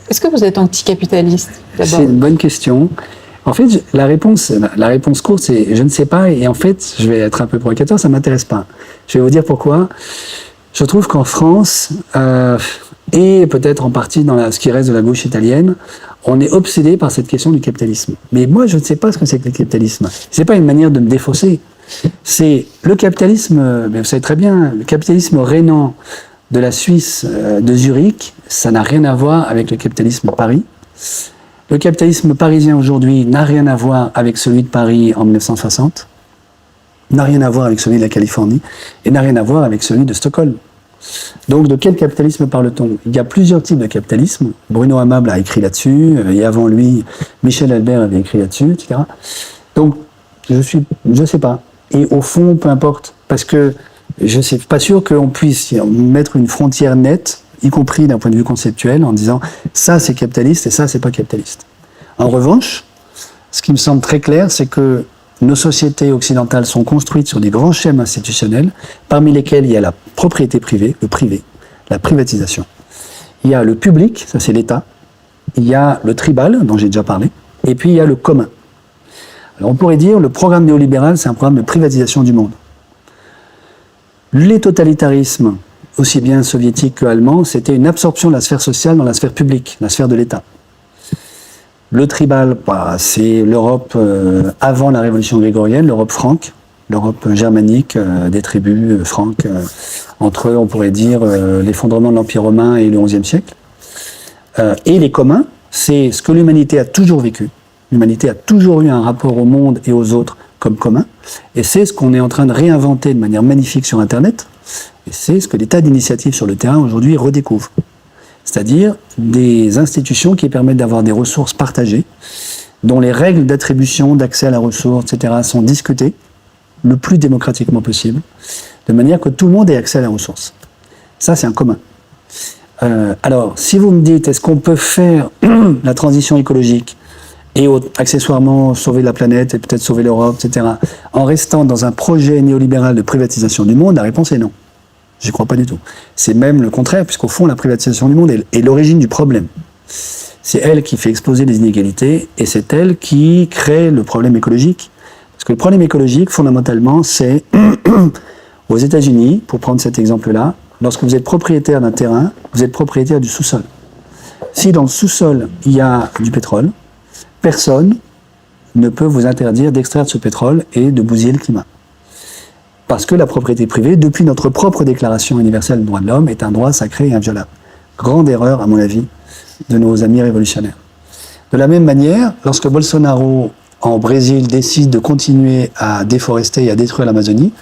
Est-ce que vous êtes anticapitaliste, d'abord? C'est une bonne question. En fait, la réponse courte, c'est je ne sais pas. Et en fait, je vais être un peu provocateur, ça ne m'intéresse pas. Je vais vous dire pourquoi. Je trouve qu'en France, et peut-être en partie dans ce qui reste de la gauche italienne, on est obsédé par cette question du capitalisme. Mais moi, je ne sais pas ce que c'est que le capitalisme. Ce n'est pas une manière de me défausser. C'est le capitalisme, mais vous savez très bien, le capitalisme rhénan de la Suisse, de Zurich, ça n'a rien à voir avec le capitalisme de Paris. Le capitalisme parisien aujourd'hui n'a rien à voir avec celui de Paris en 1960, n'a rien à voir avec celui de la Californie, et n'a rien à voir avec celui de Stockholm. Donc de quel capitalisme parle-t-on? Il y a plusieurs types de capitalisme. Bruno Amable a écrit là-dessus, et avant lui, Michel Albert avait écrit là-dessus, etc. Donc je sais pas. Et au fond, peu importe, parce que je ne suis pas sûr qu'on puisse mettre une frontière nette, y compris d'un point de vue conceptuel, en disant ça c'est capitaliste et ça c'est pas capitaliste. En revanche, ce qui me semble très clair, c'est que nos sociétés occidentales sont construites sur des grands schèmes institutionnels, parmi lesquels il y a la propriété privée, le privé, la privatisation. Il y a le public, ça c'est l'État. Il y a le tribal, dont j'ai déjà parlé. Et puis il y a le commun. Alors on pourrait dire le programme néolibéral, c'est un programme de privatisation du monde. Les totalitarismes, aussi bien soviétiques que allemands, c'était une absorption de la sphère sociale dans la sphère publique, la sphère de l'État. Le tribal, c'est l'Europe avant la révolution grégorienne, l'Europe franque, l'Europe germanique, des tribus franques, entre, on pourrait dire, l'effondrement de l'Empire romain et le XIe siècle. Et les communs, c'est ce que l'humanité a toujours vécu. L'humanité a toujours eu un rapport au monde et aux autres comme commun, et c'est ce qu'on est en train de réinventer de manière magnifique sur Internet, et c'est ce que les tas d'initiatives sur le terrain aujourd'hui redécouvrent. C'est-à-dire des institutions qui permettent d'avoir des ressources partagées, dont les règles d'attribution, d'accès à la ressource, etc. sont discutées le plus démocratiquement possible, de manière que tout le monde ait accès à la ressource. Ça, c'est un commun. Alors, si vous me dites, est-ce qu'on peut faire la transition écologique et accessoirement sauver la planète et peut-être sauver l'Europe, etc., en restant dans un projet néolibéral de privatisation du monde, la réponse est non. Je ne crois pas du tout. C'est même le contraire, puisqu'au fond, la privatisation du monde est l'origine du problème. C'est elle qui fait exploser les inégalités, et c'est elle qui crée le problème écologique. Parce que le problème écologique, fondamentalement, c'est aux États-Unis, pour prendre cet exemple-là, lorsque vous êtes propriétaire d'un terrain, vous êtes propriétaire du sous-sol. Si dans le sous-sol, il y a du pétrole, personne ne peut vous interdire d'extraire de ce pétrole et de bousiller le climat. Parce que la propriété privée, depuis notre propre déclaration universelle des droits de l'homme, est un droit sacré et inviolable. Grande erreur, à mon avis, de nos amis révolutionnaires. De la même manière, lorsque Bolsonaro, en Brésil, décide de continuer à déforester et à détruire l'Amazonie,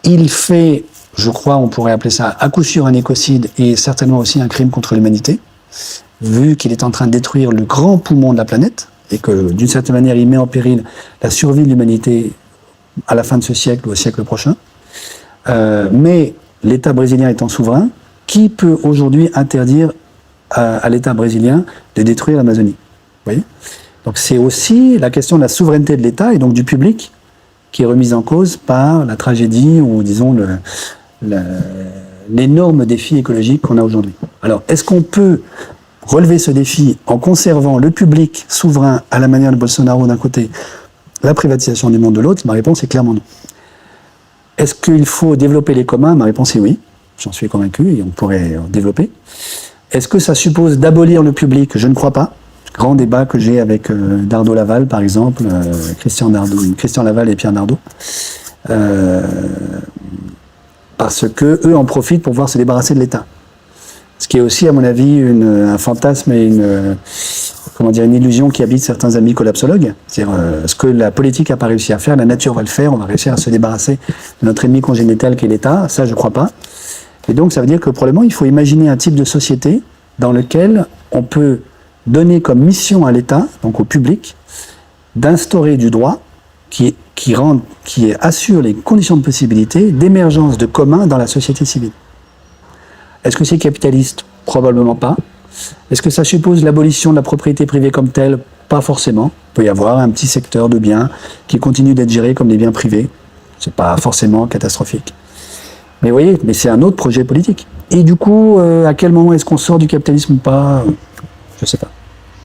il fait, je crois, on pourrait appeler ça à coup sûr un écocide et certainement aussi un crime contre l'humanité, vu qu'il est en train de détruire le grand poumon de la planète, et que d'une certaine manière il met en péril la survie de l'humanité à la fin de ce siècle ou au siècle prochain. Mais l'État brésilien étant souverain, qui peut aujourd'hui interdire à l'État brésilien de détruire l'Amazonie? Vous voyez? Donc c'est aussi la question de la souveraineté de l'État et donc du public qui est remise en cause par la tragédie ou disons l'énorme défi écologique qu'on a aujourd'hui. Alors est-ce qu'on peut relever ce défi en conservant le public souverain à la manière de Bolsonaro d'un côté, la privatisation du monde de l'autre? Ma réponse est clairement non. Est-ce qu'il faut développer les communs? Ma réponse est oui, j'en suis convaincu et on pourrait développer. Est-ce que ça suppose d'abolir le public? Je ne crois pas. Grand débat que j'ai avec Dardo Laval, par exemple, Christian Laval et Pierre Dardo, parce que eux en profitent pour pouvoir se débarrasser de l'État. Ce qui est aussi, à mon avis, un fantasme et une illusion qui habite certains amis collapsologues. C'est-à-dire, ce que la politique n'a pas réussi à faire, la nature va le faire, on va réussir à se débarrasser de notre ennemi congénital qui est l'État. Ça, je ne crois pas. Et donc, ça veut dire que, probablement, il faut imaginer un type de société dans lequel on peut donner comme mission à l'État, donc au public, d'instaurer du droit qui assure les conditions de possibilité d'émergence de communs dans la société civile. Est-ce que c'est capitaliste? Probablement pas. Est-ce que ça suppose l'abolition de la propriété privée comme telle? Pas forcément. Il peut y avoir un petit secteur de biens qui continue d'être géré comme des biens privés. C'est pas forcément catastrophique. Mais vous voyez, mais c'est un autre projet politique. Et du coup, à quel moment est-ce qu'on sort du capitalisme ou pas? Je sais pas.